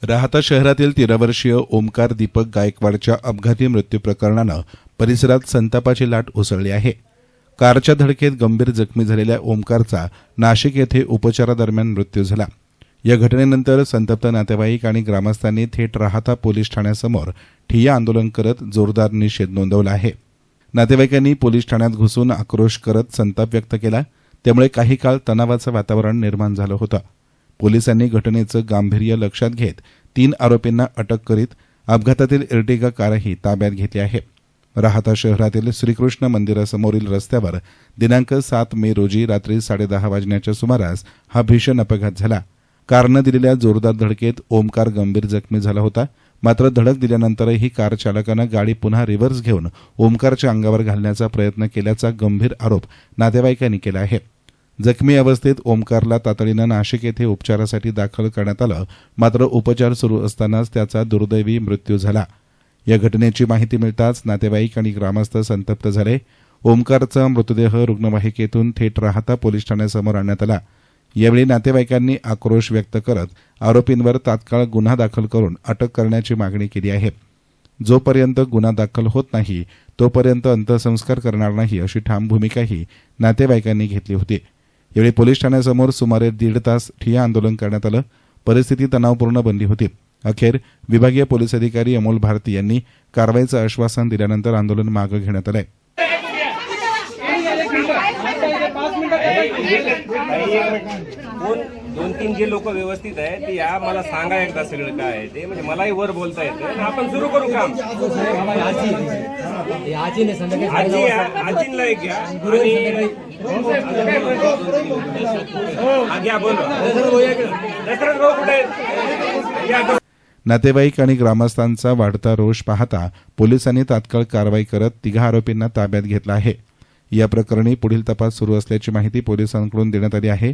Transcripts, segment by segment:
राहाता शहरातील 13 वर्षीय ओमकार दीपक गायकवाडच्या अपघाती मृत्यू प्रकरणानं परिसरात संतापाची लाट उसळली आहे। कारच्या धडकेत गंभीर जखमी झालेल्या ओमकारचा नाशिक येथे उपचारादरम्यान मृत्यू झाला। या घटनेनंतर संतप्त नातेवाईक आणि ग्रामस्थांनी थेट राहाता पोलीस ठाण्यासमोर ठिय्या आंदोलन करत जोरदार निषेध नोंदवला आहे। नातेवाईकांनी पोलीस ठाण्यात घुसून आक्रोश करत संताप व्यक्त केला, त्यामुळे काही काळ तणावाचं वातावरण निर्माण झालं होतं। पोलिसांनी घटनेचं गांभीर्य लक्षात घेत 3 आरोपींना अटक करीत अपघातातील एर्टिगा कारही ताब्यात घेतली आहे। राहाता शहरातील श्रीकृष्ण मंदिरासमोरील रस्त्यावर दिनांक 7 मे रोजी रात्री 10:30 वाजण्याच्या सुमारास हा भीषण अपघात झाला। कारनं दिलेल्या जोरदार धडकेत ओमकार गंभीर जखमी झाला होता। मात्र धडक दिल्यानंतरही कार चालकानं गाडी पुन्हा रिव्हर्स घेऊन ओमकारच्या अंगावर घालण्याचा प्रयत्न केल्याचा गंभीर आरोप नातेवाईकांनी केला आहे। जखमी अवस्थेत ओमकारला तातडीनं नाशिक येथे उपचारासाठी दाखल करण्यात आलं, मात्र उपचार सुरू असतानाच त्याचा दुर्दैवी मृत्यू झाला। या घटनेची माहिती मिळताच नातेवाईक आणि ग्रामस्थ संतप्त झाले। ओमकारचा मृतदेह रुग्णवाहिकेतून थेट राहाता पोलीस ठाण्यासमोर आणण्यात आला। यावेळी नातेवाईकांनी आक्रोश व्यक्त करत आरोपींवर तात्काळ गुन्हा दाखल करून अटक करण्याची मागणी केली आहे। जोपर्यंत गुन्हा दाखल होत नाही तोपर्यंत अंत्यसंस्कार करणार नाही अशी ठाम भूमिकाही नातेवाईकांनी घेतली होती। यावेळी पोलीस ठाण्यासमोर सुमारे 1.5 तास ठिय्या आंदोलन करण्यात आलं। परिस्थिती तणावपूर्ण बनली होती। अखेर विभागीय पोलीस अधिकारी अमोल भारती यांनी कारवाईचं आश्वासन दिल्यानंतर आंदोलन मागे घेण्यात आलंय। दोन तीन जे लोक व्यवस्थित आहेत ते या मला सांगा एकदा सगळं काय आहे ते, म्हणजे मलाही वर बोलता येतं। आपण सुरू करू काम। आजींला एक घ्या आणि घ्या बोलो दशरथ भाऊ कुठे आहेत? नातेवाईक आणि ग्रामस्थांचा वाढता रोष पाहता पोलिसांनी तात्काळ कारवाई करत 3 आरोपींना ताब्यात घेतलं आहे। या प्रकरणी पुढील तपास सुरू असल्याची माहिती पोलिसांकडून देण्यात आली आहे।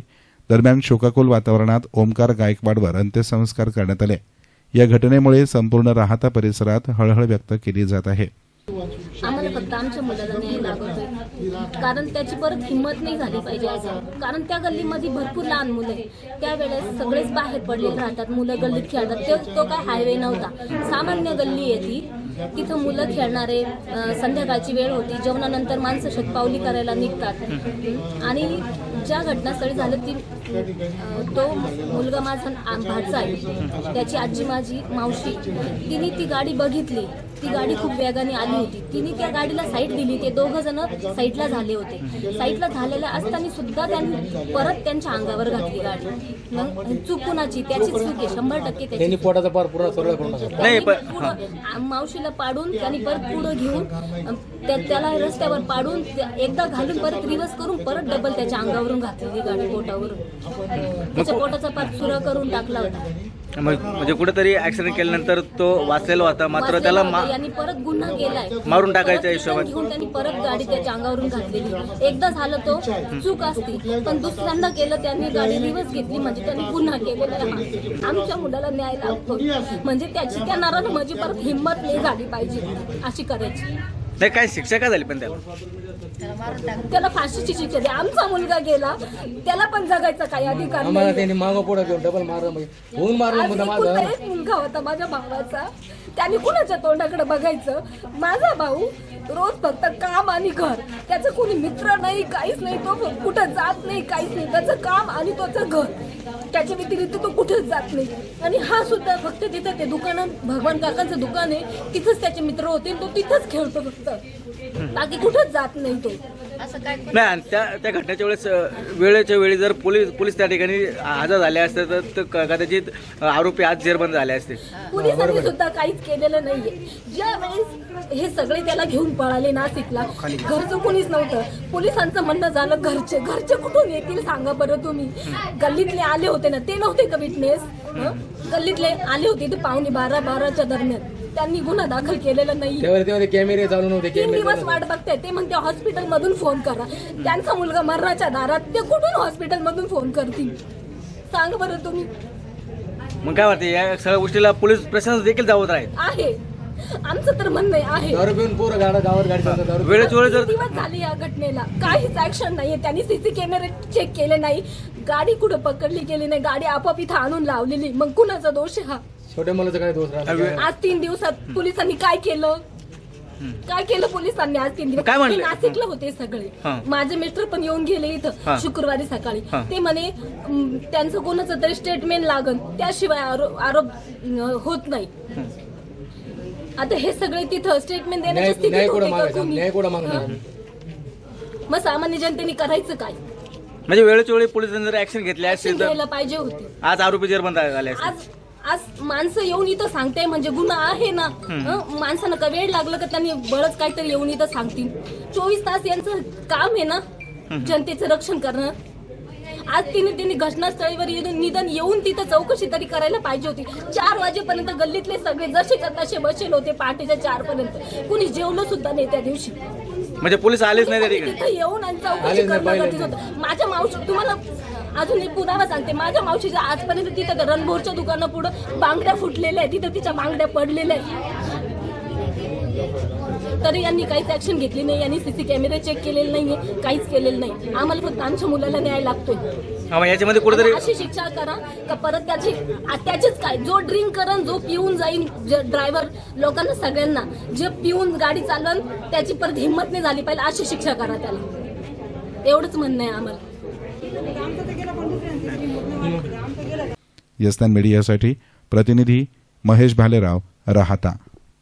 दरम्यान शोकाकुल वातावरणात ओमकार गायकवाडवर अंत्यसंस्कार करण्यात आले। या घटनेमुळे संपूर्ण राहाता परिसरात हळहळ व्यक्त केली जात आहे। आम्हाला फक्त आमच्या मुलाला न्याय लागतोय, कारण त्याची परत हिंमत नाही झाली पाहिजे असं। कारण त्या गल्लीमध्ये भरपूर लहान मुलं आहे, त्यावेळेस सगळेच बाहेर पडलेले राहतात, मुलं गल्लीत खेळतात। तो काय हायवे नव्हता, सामान्य गल्ली आहे ती। तिथं मुलं खेळणारे, संध्याकाळची वेळ होती, जेवणानंतर माणसं शतपावली करायला निघतात। आणि ज्या घटनास्थळी झालं ती तो मुलगा माझा भाचा आहे, त्याची आजी माझी मावशी, तिने ती गाडी बघितली। ती गाडी खूप वेगाने आली होती, तिने त्या गाडीला साईड दिली। ते 2 जण साईडला झाले होते। साईडला झालेल्या असताना सुद्धा त्यांनी परत त्यांच्या अंगावर घातली गाडी। मग चूक कुणाची? त्याची चूक आहे 100% त्याची। पोटाचा पार पुरा सरळ करून नाही, मावशीला पाडून त्यांनी परत पुढे घेऊन त्याला रस्त्यावर पाडून एकदा घालून परत रिव्हर्स करून परत डबल त्याच्या अंगावरून घातलेली गाडी पोटावरून। त्याच्या पोटाचा पार सुरा करून टाकला होता। म्हणजे कुठेतरी ऍक्सिडेंट केल्यानंतर तो वाचलेला होता, मात्र त्याला यांनी परत गुन्हा केलाय, मारून टाकायच्या हिशोबाने घेऊन त्यांनी परत गाडी त्याच्या अंगावरून घातलेली। एकदा झालं तो चूक असती, पण दुसऱ्यांदा केलं त्यांनी गाडी रिव्हर्स घेतली म्हणजे त्यांनी गुन्हा केलेला आहे। आमच्या मुलाला न्याय लागतो, म्हणजे त्याची त्या नरानं माझी परत हिंमत नाही झाली पाहिजे अशी करायची। नाही, काय शिक्षा काय झाली पण त्याला फाशीची शिक्षा दे। आमचा मुलगा गेला, त्याला पण जगायचा काही अधिकार नाही। त्यांनी मागं पुढे घेऊन डबल मारलं, होऊन मारलं। एक मुलगा होता माझ्या भावाचा, त्याने कुणाच्या तोंडाकडे बघायचं? माझा भाऊ रोज फक्त काम आणि घर, त्याचं कोणी मित्र नाही, काहीच नाही, तो कुठं जात नाही, काहीच नाही, त्याचं काम आणि त्याचं घर, त्याच्या व्यतिरिक्त तो कुठेच जात नाही। आणि हा सुद्धा फक्त तिथं ते दुकानात भगवान काकांचं दुकान आहे, तिथंच त्याचे मित्र होते, तो तिथंच खेळतो फक्त, बाकी कुठंच जात नाही तो। असं काय नाही, त्या घटनेच्या वेळेच्या वेळी जर पोलीस त्या ठिकाणी हजर झाले असते तर कदाचित आरोपी आज जेरबंद झाले असते। पोलिसांनी सुद्धा काहीच केलेलं नाहीये। ज्या वेळेस हे सगळे त्याला घेऊन पळाले नाशिकला, घरचं कोणीच नव्हतं। पोलिसांचं म्हणणं झालं घरचे कुठून येतील सांगा बरं तुम्ही? गल्लीतले आले होते ना, ते नव्हते का विटनेस? गल्लीतले आले होते, ते 11:45-12च्या दरम्यान त्यांनी गुन्हा दाखल केलेला नाही। कॅमेरे चालू नव्हते, 3 दिवस वाट बघताय ते, म्हणते हॉस्पिटल मधून फोन करा। त्यांचा मुलगा मरणाच्या दारात, ते कुठून हॉस्पिटल मधून फोन करतील सांग बरं तुम्ही? मग काय वाटतं या सगळ्या गोष्टीला पोलीस प्रशासन देखील जावत आहे? आमचं तर म्हणणं आहे। वेळेच वेळ जर दिवस झाले या घटनेला काहीच ऍक्शन नाहीये, त्यांनी सीसी कॅमेरे चेक केले नाही। गाडी कुठं पकडली गेली नाही, गाडी आपोआप इथं आणून लावलेली, मग कुणाचा दोष आहे हा? छोट्या मुलाचा काय दोष राहणार? आज 3 दिवसात पोलिसांनी काय केलं? काय केलं पोलिसांनी आज 3 दिवस? काय म्हणले? ते नाशिकला होते सगळे. हा. माझे मिस्टर पण येऊन गेले हा. इथं शुक्रवारी सकाळी. हा. ते म्हणे त्यांचं कोणाचं तरी स्टेटमेंट लागन, त्याशिवाय आरोप होत नाही. आता हे सगळे तिथं स्टेटमेंट देण्याची स्थितीत न्याय होते कुठं का मागायचा? कोणी? न्याय कुठं मागणार? मग सामान्य जनतेने करायचं काय? म्हणजे वेळेच्या वेळी पोलिसांनी जर ऍक्शन घेतली Action असेल तर घ्यायला पाहिजे होती. आज आरोपी जेरबंद झाले असते. आज आज माणसं येऊन इथं सांगताय म्हणजे गुन्हा आहे ना. माणसानं का वेळ लागलं का त्यांनी बळच काहीतरी येऊन इथं सांगतील? 24 तास यांचं काम आहे ना जनतेचं रक्षण करणं. आज त्यांनी घटनास्थळीवर निदान येऊन तिथं चौकशी तरी करायला पाहिजे होती. 4 वाजेपर्यंत गल्लीतले सगळे जसे तसे बसेल होते, पहाटेच्या 4 पर्यंत. कुणी जेवलं सुद्धा नाही त्या दिवशी. म्हणजे पोलीस आलेच नाही त्या ठिकाणी. तिथं येऊन आणि चौकशी करणं गरजेचं होतं. माझ्या मावशी, तुम्हाला अजून एक पुरावा सांगते, माझ्या मावशीच्या आजपर्यंत तिथं रणभोरच्या दुकाना पुढं बांगड्या फुटलेल्या आहेत, तिथं तिच्या बांगड्या पडलेल्या आहेत. तरी यांनी काहीच ऍक्शन घेतली नाही, यांनी सीसी कॅमेरे चेक केलेले नाहीये, काहीच केलेलं नाही. आम्हाला फक्त आमच्या मुलाला न्याय लागतोय. हा, मग याच्यामध्ये कुठेतरी अशी शिक्षा करा का परत त्याचीच काय, जो ड्रिंक करन, जो पिऊन जाईन, ड्रायव्हर लोकांना सगळ्यांना जे पिऊन गाडी चालवन, त्याची परत हिंमत नाही झाली पाहिजे, अशी शिक्षा करा त्याला. एवढंच म्हणणं आहे आम्हाला. यस्तान मीडियासाठी प्रतिनिधी महेश भालेराव, राहाता.